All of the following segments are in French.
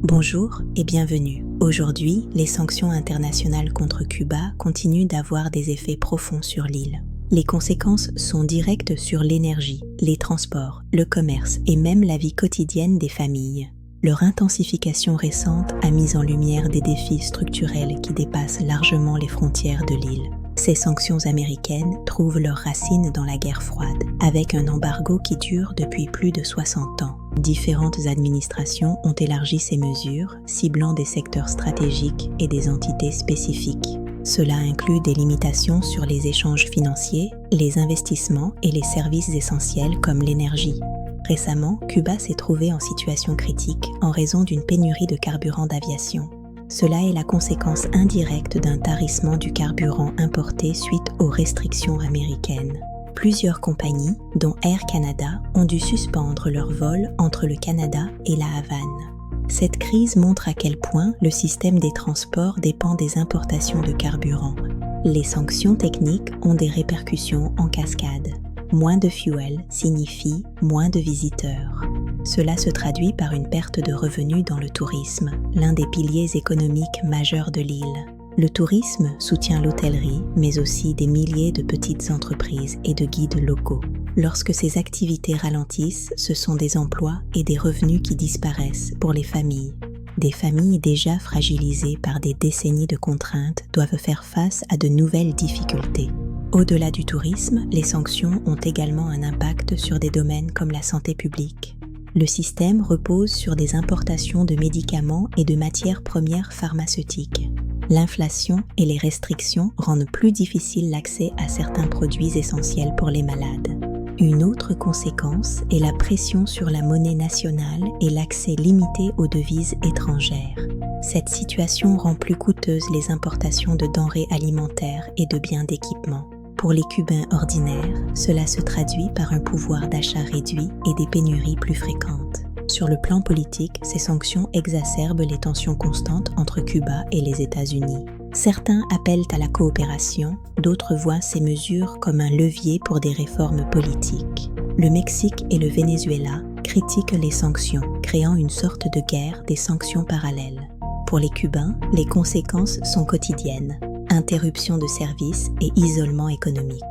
Bonjour et bienvenue. Aujourd'hui, les sanctions internationales contre Cuba continuent d'avoir des effets profonds sur l'île. Les conséquences sont directes sur l'énergie, les transports, le commerce et même la vie quotidienne des familles. Leur intensification récente a mis en lumière des défis structurels qui dépassent largement les frontières de l'île. Ces sanctions américaines trouvent leurs racines dans la guerre froide, avec un embargo qui dure depuis plus de 60 ans. Différentes administrations ont élargi ces mesures, ciblant des secteurs stratégiques et des entités spécifiques. Cela inclut des limitations sur les échanges financiers, les investissements et les services essentiels comme l'énergie. Récemment, Cuba s'est trouvé en situation critique en raison d'une pénurie de carburant d'aviation. Cela est la conséquence indirecte d'un tarissement du carburant importé suite aux restrictions américaines. Plusieurs compagnies, dont Air Canada, ont dû suspendre leurs vols entre le Canada et la Havane. Cette crise montre à quel point le système des transports dépend des importations de carburant. Les sanctions techniques ont des répercussions en cascade. Moins de fuel signifie moins de visiteurs. Cela se traduit par une perte de revenus dans le tourisme, l'un des piliers économiques majeurs de l'île. Le tourisme soutient l'hôtellerie, mais aussi des milliers de petites entreprises et de guides locaux. Lorsque ces activités ralentissent, ce sont des emplois et des revenus qui disparaissent pour les familles. Des familles déjà fragilisées par des décennies de contraintes doivent faire face à de nouvelles difficultés. Au-delà du tourisme, les sanctions ont également un impact sur des domaines comme la santé publique. Le système repose sur des importations de médicaments et de matières premières pharmaceutiques. L'inflation et les restrictions rendent plus difficile l'accès à certains produits essentiels pour les malades. Une autre conséquence est la pression sur la monnaie nationale et l'accès limité aux devises étrangères. Cette situation rend plus coûteuses les importations de denrées alimentaires et de biens d'équipement. Pour les Cubains ordinaires, cela se traduit par un pouvoir d'achat réduit et des pénuries plus fréquentes. Sur le plan politique, ces sanctions exacerbent les tensions constantes entre Cuba et les États-Unis. Certains appellent à la coopération, d'autres voient ces mesures comme un levier pour des réformes politiques. Le Mexique et le Venezuela critiquent les sanctions, créant une sorte de guerre des sanctions parallèles. Pour les Cubains, les conséquences sont quotidiennes. Interruption de services et isolement économique.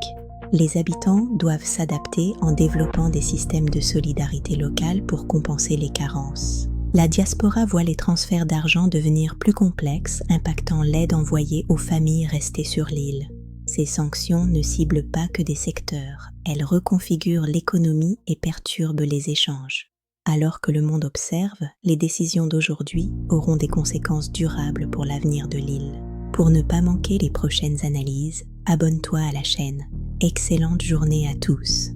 Les habitants doivent s'adapter en développant des systèmes de solidarité locale pour compenser les carences. La diaspora voit les transferts d'argent devenir plus complexes, impactant l'aide envoyée aux familles restées sur l'île. Ces sanctions ne ciblent pas que des secteurs, elles reconfigurent l'économie et perturbent les échanges. Alors que le monde observe, les décisions d'aujourd'hui auront des conséquences durables pour l'avenir de l'île. Pour ne pas manquer les prochaines analyses, abonne-toi à la chaîne. Excellente journée à tous.